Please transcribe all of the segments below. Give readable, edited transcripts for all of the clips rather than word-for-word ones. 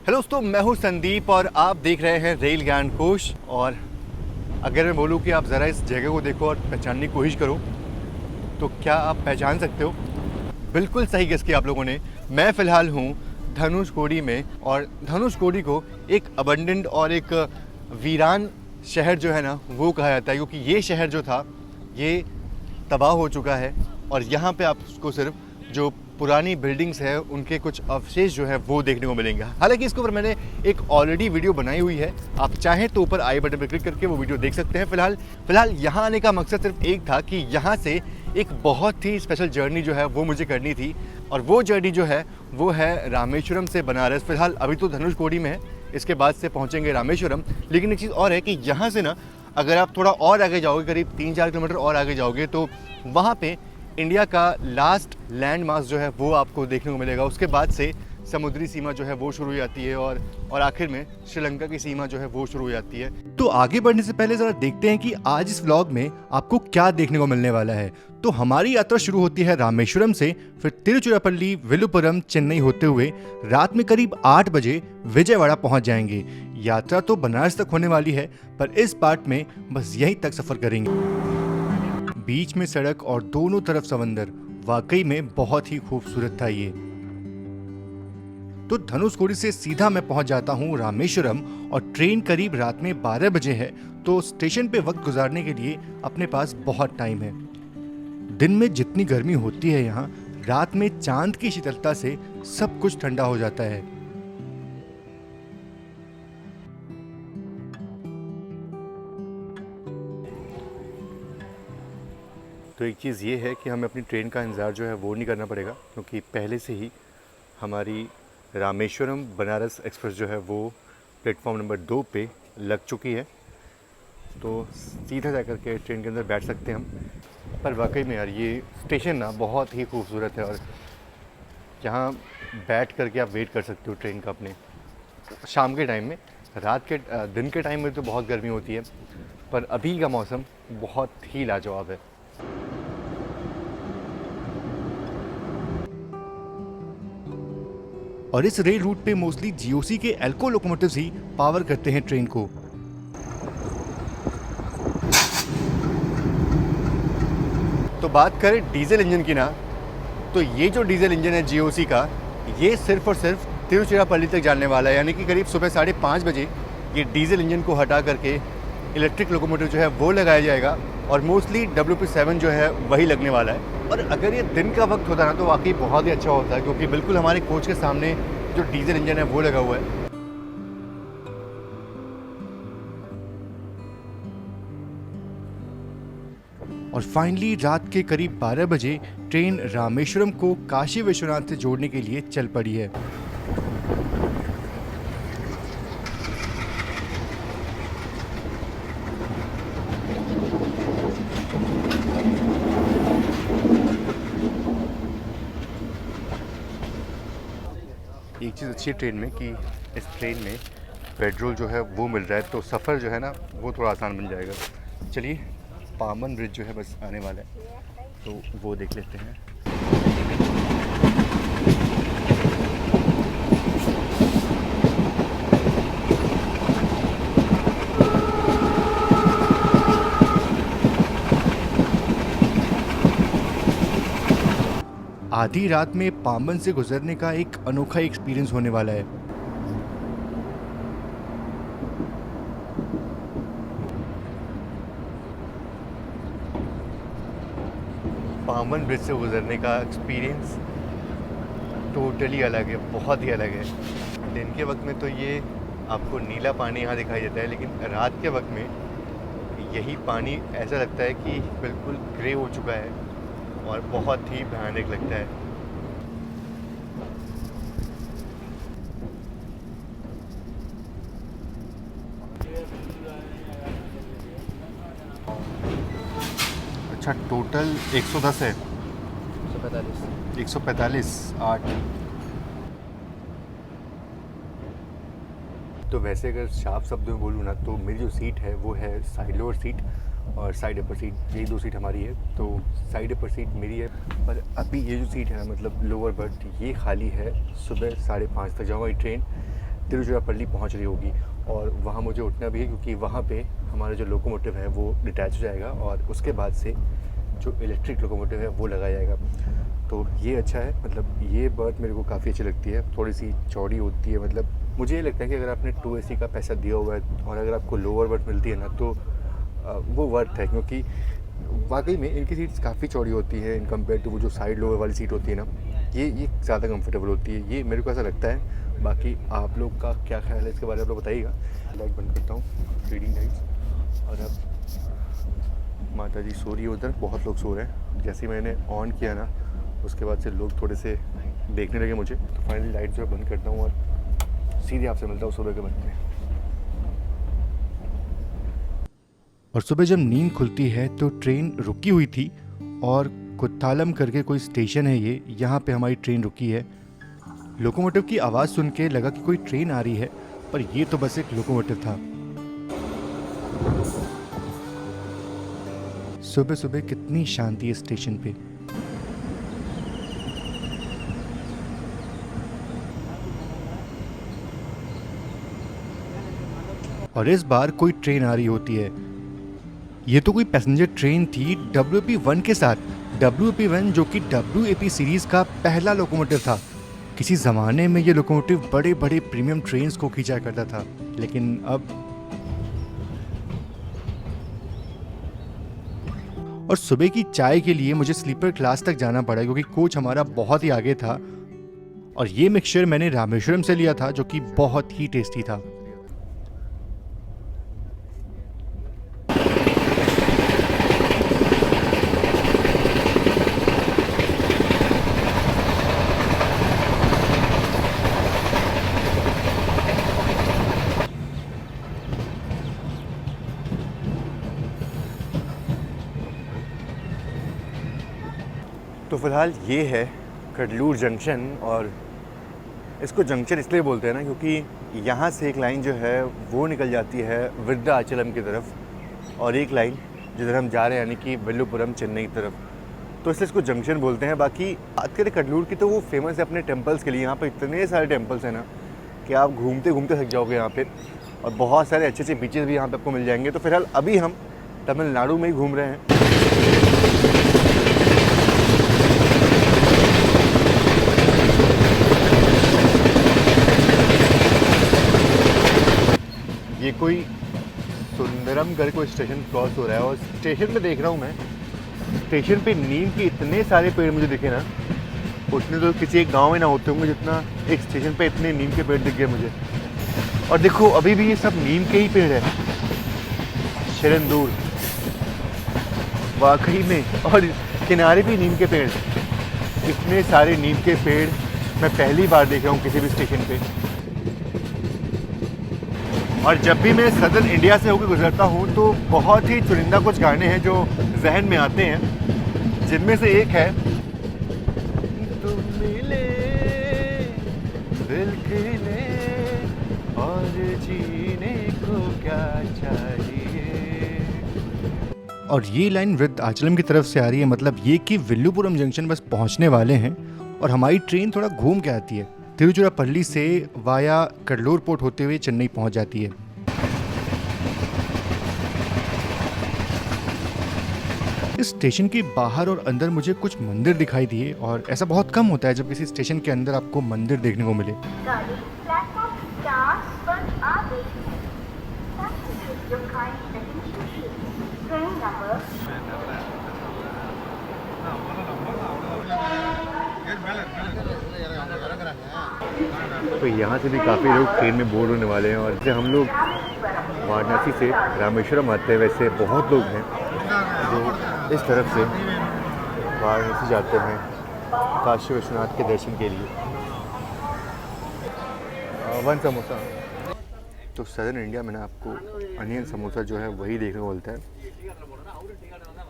Hello दोस्तों, मैं हूं संदीप और आप देख रहे हैं रेल ज्ञान कोश। और अगर मैं बोलूं कि आप ज़रा इस जगह को देखो और पहचानने की कोशिश करो तो क्या आप पहचान सकते हो? बिल्कुल सही गेस किया आप लोगों ने। मैं फ़िलहाल हूं धनुषकोडी में, और धनुषकोडी को एक अबंडेंट और एक वीरान शहर जो है ना वो कहा जाता है, क्योंकि ये शहर जो था ये तबाह हो चुका है और यहाँ पे आपको सिर्फ जो पुरानी बिल्डिंग्स है उनके कुछ अवशेष जो है वो देखने को मिलेंगे। हालांकि इसके ऊपर मैंने एक ऑलरेडी वीडियो बनाई हुई है, आप चाहें तो ऊपर आई बटन पर क्लिक करके वो वीडियो देख सकते हैं। फ़िलहाल यहाँ आने का मकसद सिर्फ एक था कि यहाँ से एक बहुत ही स्पेशल जर्नी जो है वो मुझे करनी थी, और वो जर्नी जो है वो है रामेश्वरम से बनारस। फ़िलहाल अभी तो धनुषकोडी में है, इसके बाद से पहुँचेंगे रामेश्वरम। लेकिन एक चीज़ और है कि यहाँ से ना अगर आप थोड़ा और आगे जाओगे, करीब 3-4 किलोमीटर और आगे जाओगे, तो वहाँ पे इंडिया का लास्ट लैंडमार्क जो है वो आपको देखने को मिलेगा। उसके बाद से समुद्री सीमा जो है वो शुरू हो जाती है और आखिर में श्रीलंका की सीमा जो है वो शुरू हो जाती है। तो आगे बढ़ने से पहले ज़रा देखते हैं कि आज इस व्लॉग में आपको क्या देखने को मिलने वाला है। तो हमारी यात्रा शुरू होती है रामेश्वरम से, फिर तिरुचिरापल्ली, विलुपुरम, चेन्नई होते हुए रात में करीब 8 बजे विजयवाड़ा पहुंच जाएंगे। यात्रा तो बनारस तक होने वाली है, पर इस पार्ट में बस यहीं तक सफ़र करेंगे। बीच में सड़क और दोनों तरफ समंदर, वाकई में बहुत ही खूबसूरत था ये। तो धनुषकोडी से सीधा मैं पहुंच जाता हूं रामेश्वरम, और ट्रेन करीब रात में 12 बजे है, तो स्टेशन पे वक्त गुजारने के लिए अपने पास बहुत टाइम है। दिन में जितनी गर्मी होती है यहाँ, रात में चांद की शीतलता से सब कुछ ठंडा हो जाता है। तो एक चीज़ ये है कि हमें अपनी ट्रेन का इंतज़ार जो है वो नहीं करना पड़ेगा, क्योंकि पहले से ही हमारी रामेश्वरम बनारस एक्सप्रेस जो है वो प्लेटफॉर्म नंबर 2 पे लग चुकी है। तो सीधा जा कर के ट्रेन के अंदर बैठ सकते हैं हम। पर वाकई में यार ये स्टेशन ना बहुत ही खूबसूरत है, और यहाँ बैठ कर के आप वेट कर सकते हो ट्रेन का अपने शाम के टाइम में। दिन के टाइम में तो बहुत गर्मी होती है, पर अभी का मौसम बहुत ही लाजवाब है। और इस रेल रूट पे मोस्टली जीओसी के एल्को लोकोमोटिव्स ही पावर करते हैं ट्रेन को। तो बात करें डीजल इंजन की ना, तो ये जो डीजल इंजन है जीओसी का, ये सिर्फ और सिर्फ तिरुचिरापल्ली तक जाने वाला है। यानी कि करीब सुबह 5:30 बजे ये डीजल इंजन को हटा करके इलेक्ट्रिक लोकोमोटिव जो है वो लगाया जाएगा, और मोस्टली WP7 जो है वही लगने वाला है। और अगर ये दिन का वक्त होता ना तो वाकई बहुत ही अच्छा होता है, क्योंकि बिल्कुल हमारे कोच के सामने जो डीजल इंजन है वो लगा हुआ है। और फाइनली रात के करीब 12 बजे ट्रेन रामेश्वरम को काशी विश्वनाथ से जोड़ने के लिए चल पड़ी है। एक चीज़ अच्छी है ट्रेन में कि इस ट्रेन में पेट्रोल जो है वो मिल रहा है, तो सफ़र जो है ना वो थोड़ा आसान बन जाएगा। चलिए, पामन ब्रिज जो है बस आने वाला है, तो वो देख लेते हैं। आधी रात में पामन से गुजरने का एक अनोखा एक्सपीरियंस होने वाला है। पामन ब्रिज से गुजरने का एक्सपीरियंस टोटली अलग है, बहुत ही अलग है। दिन के वक्त में तो ये आपको नीला पानी यहाँ दिखाई देता है, लेकिन रात के वक्त में यही पानी ऐसा लगता है कि बिल्कुल ग्रे हो चुका है और बहुत ही भयानक लगता है। अच्छा, टोटल 110 है। 145 8। तो वैसे अगर साफ शब्दों में बोलूँ ना, तो मेरी जो सीट है वो है साइड लोअर सीट और साइड अपर सीट, यही 2 सीट हमारी है। तो साइड अपर सीट मेरी है, पर अभी ये जो सीट है ना, मतलब लोअर बर्थ, ये खाली है। सुबह 5:30 तक जाऊँगा ये ट्रेन, तिरुचिरापल्ली पहुंच रही होगी और वहाँ मुझे उठना भी है, क्योंकि वहाँ पे हमारा जो लोकोमोटिव है वो डिटैच हो जाएगा और उसके बाद से जो इलेक्ट्रिक लोकोमोटिव है वो लगाया जाएगा। तो ये अच्छा है, मतलब ये बर्थ मेरे को काफ़ी अच्छी लगती है, थोड़ी सी चौड़ी होती है। मतलब मुझे ये लगता है कि अगर आपने 2 AC का पैसा दिया हुआ है और अगर आपको लोअर बर्थ मिलती है ना, तो वो वर्थ है, क्योंकि वाकई में इनकी सीट्स काफ़ी चौड़ी होती हैं इन कम्पेयर टू वो जो साइड लोअर वाली सीट होती है ना, ये ज़्यादा कंफर्टेबल होती है, ये मेरे को ऐसा लगता है। बाकी आप लोग का क्या ख्याल है इसके बारे में आप लोग बताइएगा। लाइट बंद करता हूँ, रीडिंग लाइट्स। और अब माता जी सो रही है उधर, बहुत लोग सो रहे हैं। जैसे ही मैंने ऑन किया ना, उसके बाद से लोग थोड़े से देखने लगे मुझे, तो फाइनली लाइट जो है बंद करता हूँ और सीधे आपसे मिलता हूँ सुबह के वक्त में। और सुबह जब नींद खुलती है तो ट्रेन रुकी हुई थी और कुत्तालम करके कोई स्टेशन है ये, यहाँ पे हमारी ट्रेन रुकी है। लोकोमोटिव की आवाज़ सुन के लगा कि कोई ट्रेन आ रही है, पर ये तो बस एक लोकोमोटिव था। सुबह सुबह कितनी शांति है स्टेशन पे। और इस बार कोई ट्रेन आ रही होती है। ये तो कोई पैसेंजर ट्रेन थी WAP-1 के साथ। WAP-1 जो कि WAP सीरीज़ का पहला लोकोमोटिव था। किसी ज़माने में ये लोकोमोटिव बड़े बड़े प्रीमियम ट्रेन्स को खींचा करता था, लेकिन अब। और सुबह की चाय के लिए मुझे स्लीपर क्लास तक जाना पड़ा, क्योंकि कोच हमारा बहुत ही आगे था। और ये मिक्सचर मैंने रामेश्वरम से लिया था, जो कि बहुत ही टेस्टी था। तो फ़िलहाल ये है कडलूर जंक्शन, और इसको जंक्शन इसलिए बोलते हैं ना, क्योंकि यहाँ से एक लाइन जो है वो निकल जाती है वृद्धाचलम की तरफ, और एक लाइन जिधर हम जा रहे हैं यानी कि विल्लुपुरम चेन्नई की तरफ, तो इसलिए इसको जंक्शन बोलते हैं। बाकी बात करें कडलूर की तो वो फेमस है अपने टेम्पल्स के लिए। यहाँ पर इतने सारे टेम्पल्स हैं ना कि आप घूमते घूमते थक जाओगे यहाँ पे, और बहुत सारे अच्छे अच्छे बीचेस भी यहाँ पे आपको मिल जाएंगे। तो फिलहाल अभी हम तमिलनाडु में ही घूम रहे हैं। ये कोई सुंदरमगढ़ कोई स्टेशन क्रॉस हो रहा है, और स्टेशन में देख रहा हूँ मैं, स्टेशन पे नीम के इतने सारे पेड़ मुझे दिखे ना, उतने तो किसी एक गांव में ना होते होंगे जितना एक स्टेशन पे इतने नीम के पेड़ दिख गए मुझे। और देखो अभी भी ये सब नीम के ही पेड़ है, शरण दूर वाकई में, और किनारे भी नीम के पेड़। इतने सारे नीम के पेड़ मैं पहली बार देख रहा हूँ किसी भी स्टेशन पे। और जब भी मैं सदर्न इंडिया से होकर गुजरता हूँ तो बहुत ही चुनिंदा कुछ गाने हैं जो जहन में आते हैं, जिनमें से एक है तुम मिले दिल खिले और जीने को क्या चाहिए। और ये लाइन वृद्धाचलम की तरफ से आ रही है, मतलब ये कि विल्लुपुरम जंक्शन बस पहुँचने वाले हैं और हमारी ट्रेन थोड़ा घूम के आती है। तिरुचिरापल्ली से वाया कडलूर पोर्ट होते हुए चेन्नई पहुंच जाती है। इस स्टेशन के बाहर और अंदर मुझे कुछ मंदिर दिखाई दिए, और ऐसा बहुत कम होता है जब किसी स्टेशन के अंदर आपको मंदिर देखने को मिले। तो यहाँ से भी काफ़ी लोग ट्रेन में बोर्ड होने वाले हैं, और जैसे हम लोग वाराणसी से रामेश्वरम आते हैं, वैसे बहुत लोग हैं जो इस तरफ से वाराणसी जाते हैं काशी विश्वनाथ के दर्शन के लिए। 1 समोसा। तो सदर्न इंडिया में ना आपको अनियन समोसा जो है वही देखने को मिलता है,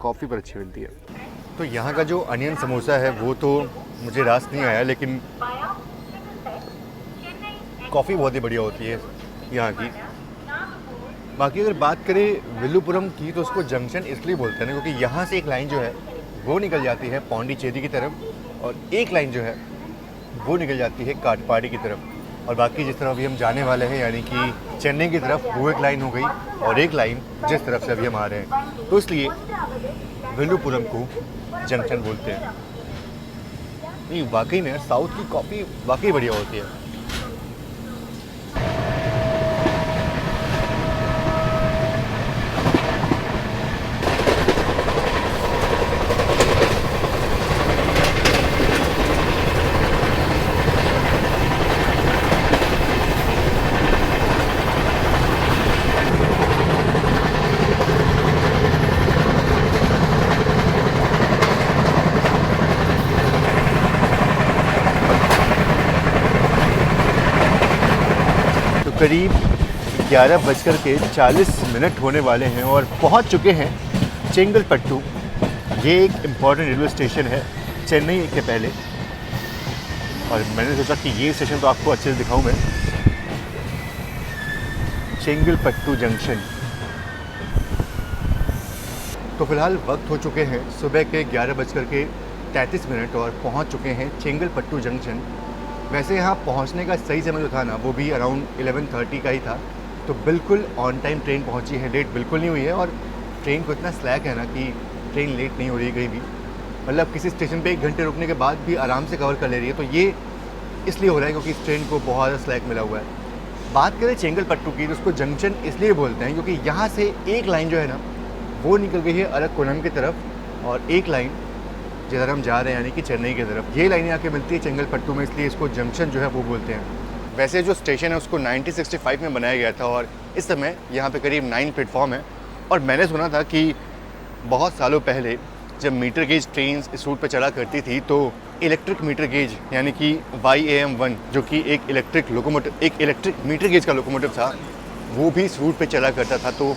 कॉफ़ी पर अच्छी मिलती है। तो यहाँ का जो अनियन समोसा है वो तो मुझे रास नहीं आया, लेकिन कॉफ़ी बहुत ही बढ़िया होती है यहाँ की। बाकी अगर बात करें विल्लुपुरम की, तो उसको जंक्शन इसलिए बोलते हैं ना क्योंकि यहाँ से एक लाइन जो है वो निकल जाती है पौंडीचेरी की तरफ, और एक लाइन जो है वो निकल जाती है काटपाड़ी की तरफ। और बाकी जिस तरफ अभी हम जाने वाले हैं यानी कि चेन्नई की तरफ, वो एक लाइन हो गई और एक लाइन जिस तरफ से अभी हम आ रहे हैं, तो इसलिए विल्लुपुरम को जंक्शन बोलते हैं। नहीं वाकई में साउथ की कॉफ़ी वाकई बढ़िया होती है। करीब 11:40 होने वाले हैं और पहुंच चुके हैं चेंगलपट्टू। ये एक इम्पॉर्टेंट रेलवे स्टेशन है चेन्नई के पहले, और मैंने सोचा कि ये स्टेशन तो आपको अच्छे से दिखाऊं मैं। चेंगलपट्टू जंक्शन। तो फिलहाल वक्त हो चुके हैं सुबह के 11:33 और पहुंच चुके हैं चेंगलपट्टू जंक्शन। वैसे यहाँ पहुँचने का सही समय जो था ना, वो भी अराउंड 11:30 का ही था, तो बिल्कुल ऑन टाइम ट्रेन पहुँची है, लेट बिल्कुल नहीं हुई है। और ट्रेन को इतना स्लैक है ना कि ट्रेन लेट नहीं हो रही कहीं भी, मतलब किसी स्टेशन पे 1 घंटे रुकने के बाद भी आराम से कवर कर ले रही है। तो ये इसलिए हो रहा है क्योंकि इस ट्रेन को बहुत ज़्यादा स्लैक मिला हुआ है। बात करें चेंगलपट्टू की, तो उसको जंक्शन इसलिए बोलते हैं क्योंकि यहाँ से एक लाइन जो है ना, वो निकल गई है अरककोणम की तरफ, और एक लाइन जिधर हम जा रहे हैं यानी कि चेन्नई की तरफ, ये लाइनें आके मिलती है चेंगलपट्टू में, इसलिए इसको जंक्शन जो है वो बोलते हैं। वैसे जो स्टेशन है उसको 1965 में बनाया गया था और इस समय यहाँ पे करीब 9 प्लेटफॉर्म है। और मैंने सुना था कि बहुत सालों पहले जब मीटर गेज ट्रेन इस रूट पर चला करती थी, तो इलेक्ट्रिक मीटर गेज यानी कि YAM-1 जो कि एक इलेक्ट्रिक मीटर गेज का लोकोमोटिव था, वो भी इस रूट पे चला करता था। तो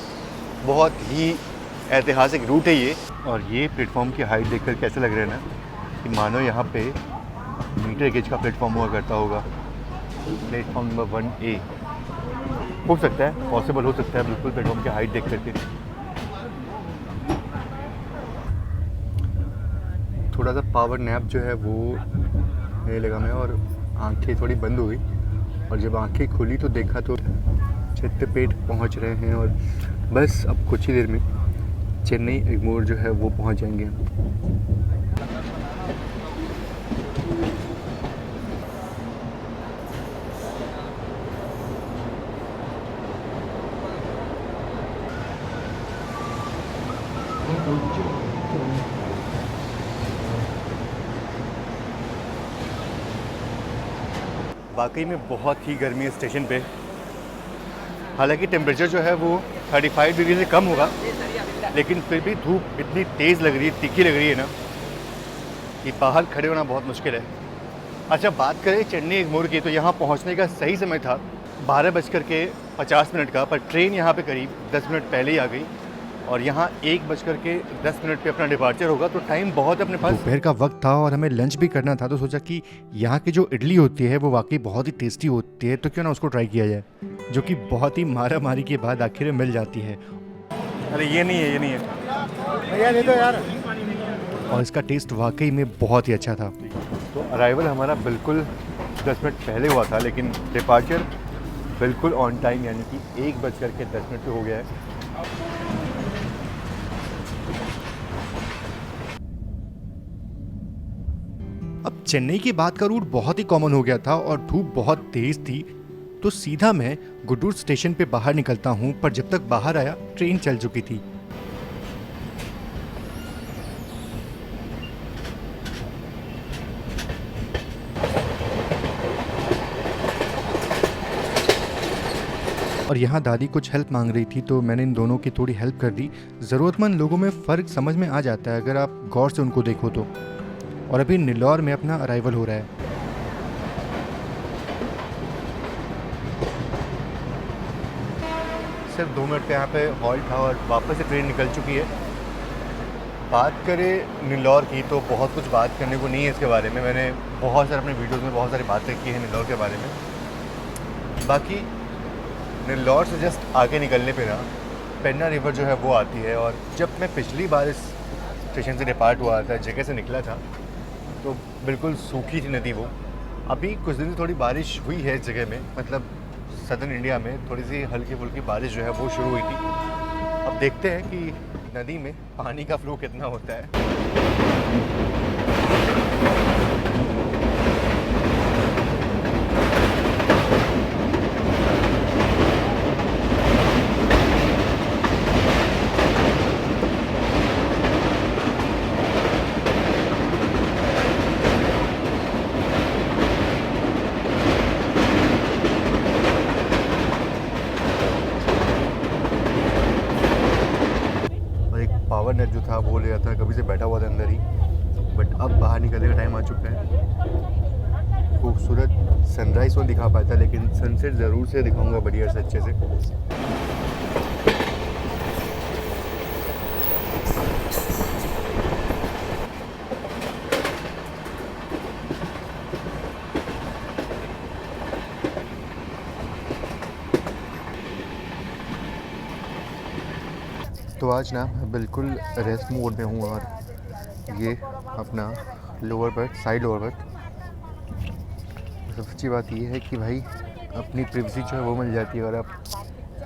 बहुत ही ऐतिहासिक रूट है ये। और ये प्लेटफॉर्म की हाइट देखकर कैसे लग रहा है ना कि मानो यहाँ पे मीटर गेज का प्लेटफॉर्म हुआ करता होगा। प्लेटफॉर्म नंबर 1A हो सकता है, पॉसिबल हो सकता है बिल्कुल प्लेटफॉर्म की हाइट देख करके। थोड़ा सा पावर नैप जो है वो नहीं लगा मैं, और आंखें थोड़ी बंद हो गई, और जब आंखें खुली तो देखा तो चित्तपेट पहुंच रहे हैं, और बस अब कुछ ही देर में चेन्नई एग्मोर जो है वो पहुंच जाएंगे। वाकई में बहुत ही गर्मी है स्टेशन पे। हालांकि टेम्परेचर जो है वो 35 डिग्री से कम होगा, लेकिन फिर भी धूप इतनी तेज़ लग रही है, तीखी लग रही है ना, कि बाहर खड़े होना बहुत मुश्किल है। अच्छा, बात करें चेन्नई एग्मोर की, तो यहाँ पहुँचने का सही समय था 12:50 का, पर ट्रेन यहाँ पे करीब 10 मिनट पहले ही आ गई, और यहाँ 1:10 पे अपना डिपार्चर होगा। तो टाइम बहुत अपने पास। दोपहर का वक्त था और हमें लंच भी करना था, तो सोचा कि यहाँ की जो इडली होती है वो वाकई बहुत ही टेस्टी होती है, तो क्यों ना उसको ट्राई किया जाए, जो कि बहुत ही मारा मारी के बाद आखिर में मिल जाती है। अरे ये नहीं है भैया, दे दो यार। और इसका टेस्ट वाकई में बहुत ही अच्छा था। तो अराइवल हमारा बिल्कुल 10 मिनट पहले हुआ था, लेकिन डिपार्चर बिल्कुल ऑन टाइम यानी कि 1:10 पे हो गया है। अब चेन्नई की बात का रूट बहुत ही कॉमन हो गया था और धूप बहुत तेज थी, तो सीधा मैं गुड्डूर स्टेशन पे बाहर निकलता हूँ, पर जब तक बाहर आया ट्रेन चल चुकी थी। और यहाँ दादी कुछ हेल्प मांग रही थी, तो मैंने इन दोनों की थोड़ी हेल्प कर दी। ज़रूरतमंद लोगों में फ़र्क समझ में आ जाता है अगर आप गौर से उनको देखो तो। और अभी नीलौर में अपना अराइवल हो रहा है। सिर्फ 2 मिनट का यहाँ पे हॉल्ट था और वापस से ट्रेन निकल चुकी है। बात करें नीलौर की तो बहुत कुछ बात करने को नहीं है इसके बारे में। मैंने बहुत सारे अपने वीडियोज़ में बहुत सारी बातें की हैं नीलौर के बारे में। बाकी नीलौर से जस्ट आगे निकलने पे ना पेन्ना रिवर जो है वो आती है, और जब मैं पिछली बार इस स्टेशन से डिपार्ट हुआ था, जगह से निकला था, तो बिल्कुल सूखी थी नदी वो। अभी कुछ दिन से थोड़ी बारिश हुई है इस जगह में, मतलब सदर्न इंडिया में थोड़ी सी हल्की फुल्की बारिश जो है वो शुरू हुई थी। अब देखते हैं कि नदी में पानी का फ्लो कितना होता है। पावर नेट जो था वो ले रहा था, कभी से बैठा हुआ था अंदर ही, बट अब बाहर निकलने का टाइम आ चुका है। खूबसूरत सनराइज़ तो दिखा पाता, लेकिन सनसेट ज़रूर से दिखाऊंगा बढ़िया से अच्छे से। तो आज ना बिल्कुल रेस्ट मोड में हूँ और ये अपना lower berth, side lower berth. सबसे अच्छी बात ये है कि भाई अपनी प्राइवेसी जो है वो मिल जाती है अगर आप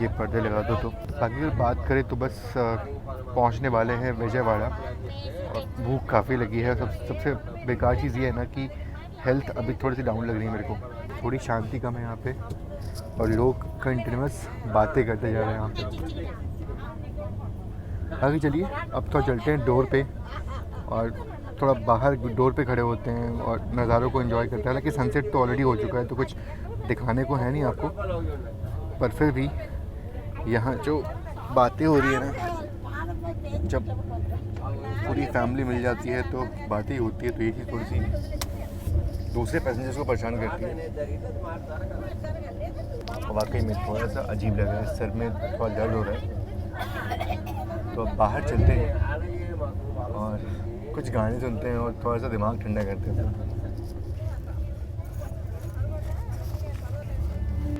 ये पर्दे लगा दो तो। बाकी अगर बात करें तो बस पहुँचने वाले हैं विजयवाड़ा और भूख काफ़ी लगी है। सबसे बेकार चीज़ ये है ना कि हेल्थ अभी थोड़ी सी डाउन लग रही है मेरे को, थोड़ी शांति कम है यहाँ पे और लोग कंटिन्यूस बातें करते जा रहे हैं यहाँ पे। आगे चलिए अब तो चलते हैं डोर पे और थोड़ा बाहर डोर पे खड़े होते हैं और नज़ारों को एंजॉय करते हैं। हालांकि सनसेट तो ऑलरेडी हो चुका है तो कुछ दिखाने को है नहीं आपको, पर फिर भी यहाँ जो बातें हो रही है ना, जब पूरी फैमिली मिल जाती है तो बातें होती है, तो ये चीज़ थोड़ी सी दूसरे पैसेंजर्स को परेशान करती है। वाकई में थोड़ा सा अजीब लग रहा है, सर में थोड़ा दर्द हो रहा है। तो अब बाहर चलते हैं और कुछ गाने सुनते हैं और थोड़ा सा दिमाग ठंडा करते हैं।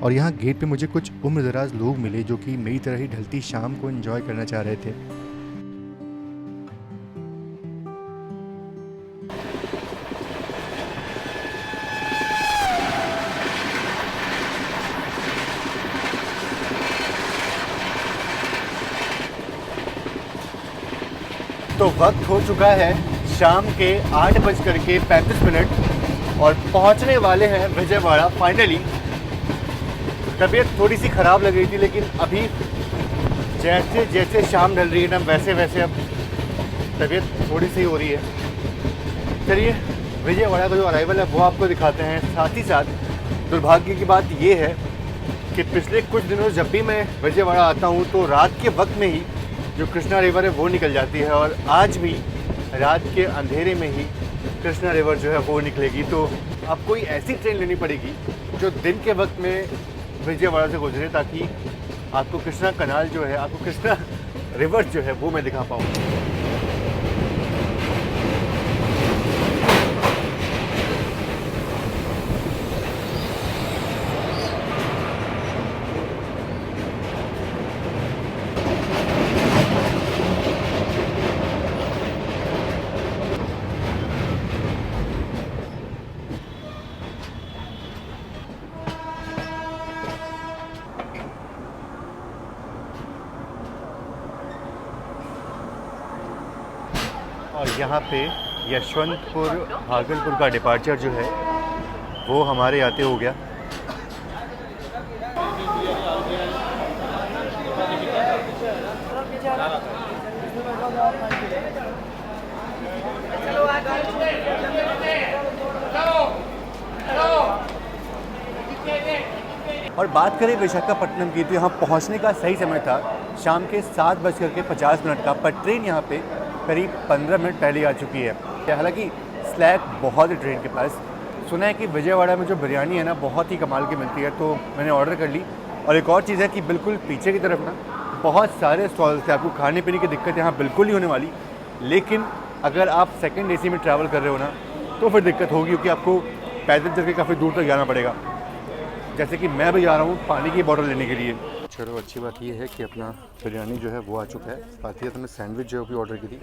और यहाँ गेट पे मुझे कुछ उम्रदराज लोग मिले जो कि मेरी तरह ही ढलती शाम को एंजॉय करना चाह रहे थे। तो वक्त हो चुका है शाम के 8:35 और पहुंचने वाले हैं विजयवाड़ा फाइनली। तबीयत थोड़ी सी ख़राब लग रही थी, लेकिन अभी जैसे जैसे शाम ढल रही है ना वैसे वैसे अब तबीयत थोड़ी सी हो रही है। चलिए विजयवाड़ा का जो अराइवल है वो आपको दिखाते हैं। साथ ही साथ दुर्भाग्य की बात ये है कि पिछले कुछ दिनों जब भी मैं विजयवाड़ा आता हूँ तो रात के वक्त में ही जो कृष्णा रिवर है वो निकल जाती है, और आज भी रात के अंधेरे में ही कृष्णा रिवर जो है वो निकलेगी। तो आपको कोई ऐसी ट्रेन लेनी पड़ेगी जो दिन के वक्त में विजयवाड़ा से गुजरे, ताकि आपको कृष्णा कनाल जो है, आपको कृष्णा रिवर जो है वो मैं दिखा पाऊँ। और यहाँ पे यशवंतपुर भागलपुर का डिपार्चर जो है वो हमारे आते हो गया। और बात करें विशाखापट्टनम की तो यहाँ पहुँचने का सही समय था शाम के 7:50 का, पर ट्रेन यहाँ पे करीब 15 मिनट पहले आ चुकी है। हालांकि स्लैक बहुत है ट्रेन के पास। सुना है कि विजयवाड़ा में जो बिरयानी है ना बहुत ही कमाल की मिलती है, तो मैंने ऑर्डर कर ली। और एक और चीज़ है कि बिल्कुल पीछे की तरफ ना बहुत सारे स्टॉल्स थे, आपको खाने पीने की दिक्कत यहाँ बिल्कुल नहीं होने वाली। लेकिन अगर आप सेकंड एसी में ट्रैवल कर रहे हो ना तो फिर दिक्कत होगी, क्योंकि आपको पैदल चल के काफ़ी दूर तक जाना पड़ेगा। जैसे कि मैं भी जा रहा हूँ पानी की बोतल लेने के लिए। चलो अच्छी बात ये है कि अपना बिरयानी जो है वो आ चुका है। साथ ही मैंने सैंडविच जो है भी ऑर्डर की थी।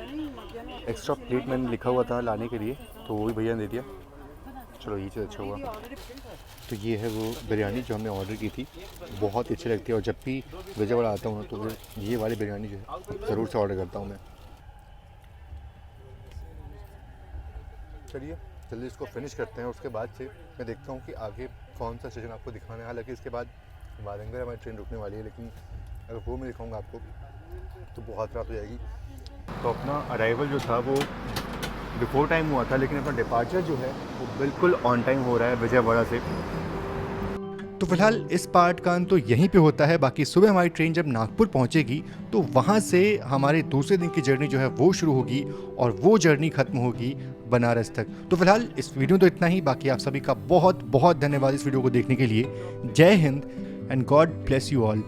एक्स्ट्रा प्लेट मैंने लिखा हुआ था लाने के लिए, तो वो भी भैया ने दे दिया। चलो ये चीज़ अच्छा हुआ। तो ये है वो बिरयानी जो हमने ऑर्डर की थी, बहुत ही अच्छी लगती है। और जब भी विजयवाड़ा आता हूँ ना तो फिर ये वाली बिरयानी जो है ज़रूर से ऑर्डर करता हूँ मैं। चलिए जल्दी इसको फिनिश करते हैं, उसके बाद से मैं देखता हूँ कि आगे कौन सा स्टेशन आपको दिखाना है। हालांकि इसके बाद वारंगल हमारी ट्रेन रुकने वाली है, लेकिन अगर वो मैं दिखाऊँगा आपको तो बहुत रात हो जाएगी। तो अपना अराइवल जो था वो बिफोर टाइम हुआ था, लेकिन अपना डिपार्चर जो है वो बिल्कुल ऑन टाइम हो रहा है विजयवाड़ा से। तो फिलहाल इस पार्ट का अंत तो यहीं पे होता है। बाकी सुबह हमारी ट्रेन जब नागपुर पहुंचेगी तो वहां से हमारे दूसरे दिन की जर्नी जो है वो शुरू होगी और वो जर्नी खत्म होगी बनारस तक। तो फिलहाल इस वीडियो तो इतना ही। बाकी आप सभी का बहुत बहुत धन्यवाद इस वीडियो को देखने के लिए। जय Hind and God bless you all.